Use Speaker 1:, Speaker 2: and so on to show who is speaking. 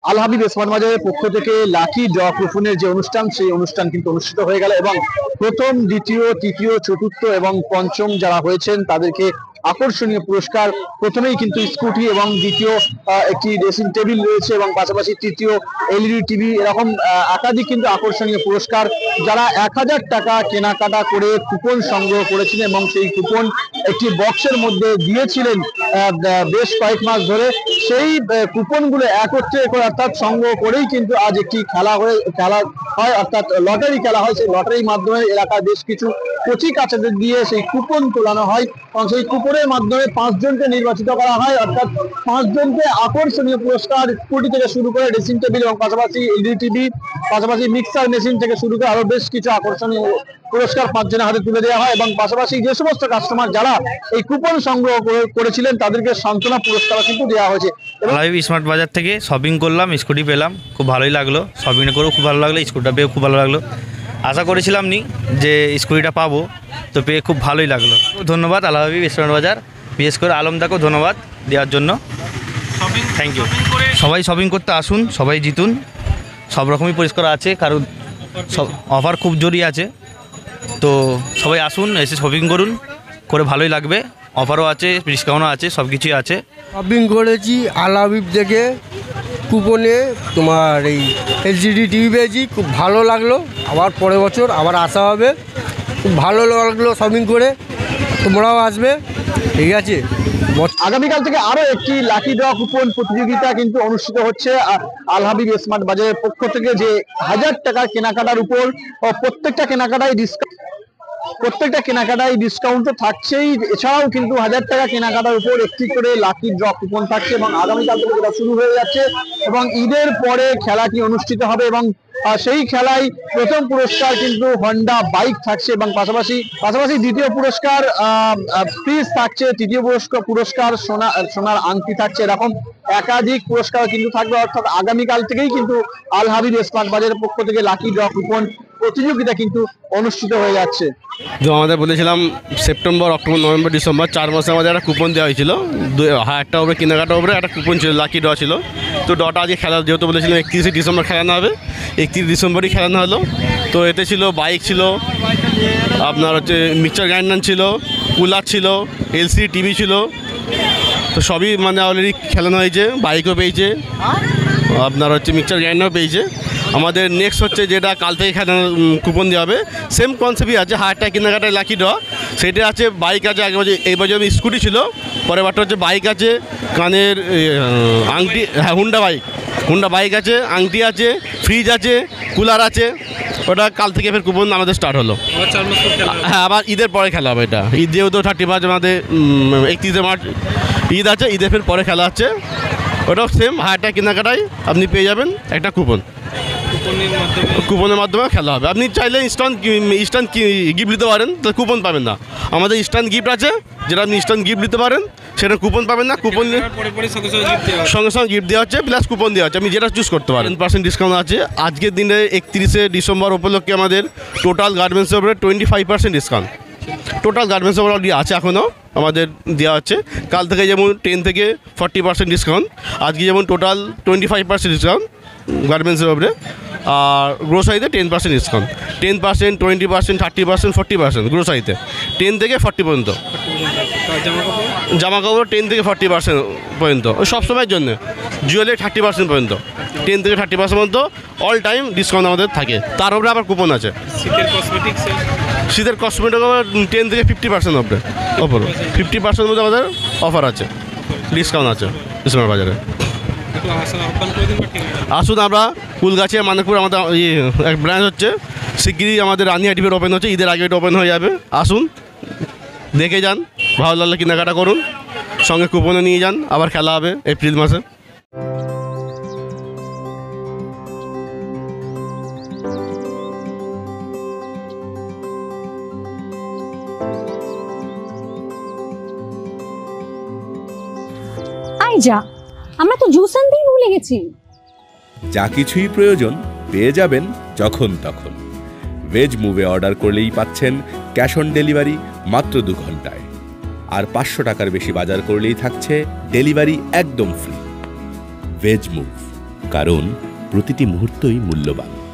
Speaker 1: আল Habib smart বাজারের পক্ষ থেকে লাকি ড্র কুপনের যে অনুষ্ঠান, সেই অনুষ্ঠান কিন্তু অনুষ্ঠিত হয়ে গেল এবং প্রথম, দ্বিতীয়, তৃতীয়, চতুর্থ এবং পঞ্চম যারা হয়েছেন তাদেরকে আকর্ষণীয় পুরস্কার, প্রথমেই কিন্তু স্কুটি এবং দ্বিতীয় একটি ড্রেসিং টেবিল রয়েছে এবং পাশাপাশি তৃতীয় এলইডি টিভি, এরকম একাধিক কিন্তু আকর্ষণীয় পুরস্কার। যারা 1000 টাকা কেনাকাটা করে কুপন সংগ্রহ করেছিলেন এবং সেই কুপন একটি বক্সের মধ্যে দিয়েছিলেন বেশ কয়েক মাস ধরে, সেই কুপনগুলো একত্রে করে অর্থাৎ সংগ্রহ করেই কিন্তু আজ একটি খেলা হয় অর্থাৎ লটারি খেলা হয়। সেই লটারির মাধ্যমে এলাকার বেশ কিছু কচি কাচাদের দিয়ে সেই কুপন তোলানো হয় এবং সেই কুপনের মাধ্যমে 5 জনকে নির্বাচিত করা হয়, অর্থাৎ 5 জনকে আকর্ষণীয় পুরস্কার, স্কুটি থেকে শুরু করে ড্রেসিং টেবিল এবং পাশাপাশি এলইডি টিভি, পাশাপাশি মিক্সার মেশিন থেকে শুরু করে আরো বেশ কিছু আকর্ষণীয় পুরস্কার 5 জনের হাতে তুলে দেওয়া হয় এবং পাশাপাশি যে সমস্ত কাস্টমার যারা এই কুপন সংগ্রহ করেছিলেন তাদেরকে সান্ত্বনা পুরস্কার কিন্তু দেওয়া হয়েছে।
Speaker 2: লাইভ স্মার্ট বাজার থেকে শপিং করলাম, স্কুটি পেলাম, খুব ভালোই লাগলো। শপিং করেও খুব ভালো লাগলো, স্কুটিটা পেয়েও খুব ভালো লাগলো। আশা করেছিলাম নি যে স্কুটিটা পাবো, তো পেয়ে খুব ভালোই লাগলো। ধন্যবাদ আল হাবিব স্মার্ট বাজার, বিশেষ করে আলমদাকেও ধন্যবাদ দেওয়ার জন্য। Thank you. সবাই শপিং করতে আসুন, সবাই জিতুন। সব রকমই পরিষ্কার আছে, কারণ সব অফার খুব জোরই আছে, তো সবাই আসুন, এসে শপিং করুন, করে ভালোই লাগবে। অফারও আছে, ডিসকাউন্টও আছে, সব কিছুই আছে।
Speaker 3: শপিং করেছি আল হাবিব থেকে, কুপনে তোমার এই এলসিডি টিভি পেয়েছি, খুব ভালো লাগলো। আবার পরের বছর আবার আসা হবে, খুব ভালো লাগলো শপিং করে। তোমরাও আসবে, ঠিক আছে।
Speaker 1: আগামীকাল থেকে আরো একটি লাকি ড্র কুপন প্রতিযোগিতা কিন্তু অনুষ্ঠিত হচ্ছে আল হাবিব স্মার্ট বাজারের পক্ষ থেকে, যে 1000 টাকার কেনাকাটার উপর প্রত্যেকটা কেনাকাটায় ডিসকাউন্ট তো থাকছেই, এছাড়াও কিন্তু 1000 টাকা কেনাকাটার উপর একটি করে লাকি ড্র কুপন থাকছে এবং আগামীকাল থেকে যেটা শুরু হয়ে যাচ্ছে এবং ঈদের পরে খেলাটি অনুষ্ঠিত হবে এবং সেই খেলায় প্রথম পুরস্কার কিন্তু হন্ডা বাইক থাকছে এবং পাশাপাশি দ্বিতীয় পুরস্কার ফ্রিজ থাকছে, তৃতীয় পুরস্কার সোনার আংটি থাকছে, এরকম একাধিক পুরস্কার কিন্তু থাকবে। অর্থাৎ আগামীকাল থেকেই কিন্তু আল হাবিব স্মার্ট বাজারের পক্ষ থেকে লাকি ড্র কুপন প্রতিযোগিতা কিন্তু অনুষ্ঠিত হয়ে যাচ্ছে।
Speaker 4: তো আমাদের বলেছিলাম সেপ্টেম্বর, অক্টোবর, নভেম্বর, ডিসেম্বর 4 মাসে আমাদের একটা কুপন দেওয়া হয়েছিল। 1000 টাকা উপরে কেনাকাটার উপরে একটা কুপন ছিল, লাকি ড্র ছিল। তো ডটা আজকে খেলা, যেহেতু বলেছিলাম 31 ডিসেম্বর খেলানো হবে, 31 ডিসেম্বরই খেলানো হলো। তো এতে ছিল বাইক ছিল, আপনার হচ্ছে মিক্সচার গ্রাইন্ডার ছিল, কুলার ছিল, এলসিডি টিভি ছিল। তো সবই মানে অলরেডি খেলানো হয়েছে, বাইকও পেয়েছে, আপনার হচ্ছে মিক্সচার গ্রাইন্ডারও পেয়েছে। আমাদের নেক্সট হচ্ছে যেটা কাল থেকে খেলানো কুপন দেওয়া হবে, সেম কনসেপ্টই আছে, 1000 টাকা কেনাকাটায় লাকি ড্র। সেটা আছে, বাইক আছে, আগে বছর এই বছর স্কুটি ছিল, পরের বারটা হচ্ছে বাইক আছে, কানের আংটি, হ্যাঁ হুন্ডা বাইক আছে, আংটি আছে, ফ্রিজ আছে, কুলার আছে। ওটা কাল থেকে ফের কুপন আমাদের স্টার্ট হলো। হ্যাঁ, আবার ঈদের পরে খেলা হবে। এটা ঈদ যেহেতু 31 আমাদের 31 মার্চ ঈদ আছে, ঈদের ফের পরে খেলা হচ্ছে। ওটাও সেম 1000 টাকা কেনাকাটায় আপনি পেয়ে যাবেন একটা কুপন। কুপনের মাধ্যমে খেলা হবে। আপনি চাইলে ইনস্ট্যান্ট গিফট দিতে পারেন, তো কুপন পাবেন না। আমাদের ইনস্ট্যান্ট গিফট আছে, যেটা আপনি ইনস্ট্যান্ট গিফট দিতে পারেন, সেটা কুপন পাবেন না। কুপন সঙ্গে সঙ্গে গিফট দেওয়া হচ্ছে, প্লাস কুপন দেওয়া হচ্ছে, আপনি যেটা চুজ করতে পারেন। 10% ডিসকাউন্ট আছে আজকের দিনে 31 ডিসেম্বর উপলক্ষে। আমাদের টোটাল গার্মেন্টসের উপরে 25% ডিসকাউন্ট, টোটাল গার্মেন্টসের উপরে অলরেডি আছে, এখনও আমাদের দেওয়া হচ্ছে। কাল থেকে যেমন 10 থেকে 40% ডিসকাউন্ট, আজকে যেমন টোটাল 25% ডিসকাউন্ট গার্মেন্টসের উপরে। আর গ্রোসারিতে 10% ডিসকাউন্ট, 10%, 20%, 30%, 40% গ্রোসারিতে 10 থেকে 40 পর্যন্ত। জামা কাপড় 10 থেকে 40% পর্যন্ত, ওই সবসময়ের জন্য। জুয়েলারি 30% পর্যন্ত, 10 থেকে 30% পর্যন্ত অল টাইম ডিসকাউন্ট আমাদের থাকে। তার উপরে আবার কুপন আছে। শীতের কসমেটিক 10 থেকে 50% ওপরে 50% মধ্যে আমাদের অফার আছে, ডিসকাউন্ট আছে স্মার্ট বাজারে। আসুন, আমরা ফুলগাছিয়া মানিকপুর আমাদের এক ব্রাঞ্চ হচ্ছে, শিগগিরই আমাদের রানিহাটি ফের ওপেন হচ্ছে, ঈদের আগে এটা ওপেন হয়ে যাবে। আসুন, দেখে যান, ভালো লাগলে কেনাকাটা করুন, সঙ্গে কুপনে নিয়ে যান। আবার খেলা হবে এপ্রিল মাসে।
Speaker 5: যা, আমরা তো জুস আনতেই ভুলে গেছি।
Speaker 6: যা কিছুই প্রয়োজন পেয়ে যাবেন যখন তখন। ভেজ মুভে অর্ডার করলেই পাচ্ছেন ক্যাশ অন ডেলিভারি মাত্র 2 ঘন্টায়। আর 500 টাকার বেশি বাজার করলেই থাকছে ডেলিভারি একদম ফ্রি। Veg move. কারণ প্রতিটি মুহূর্তই মূল্যবান।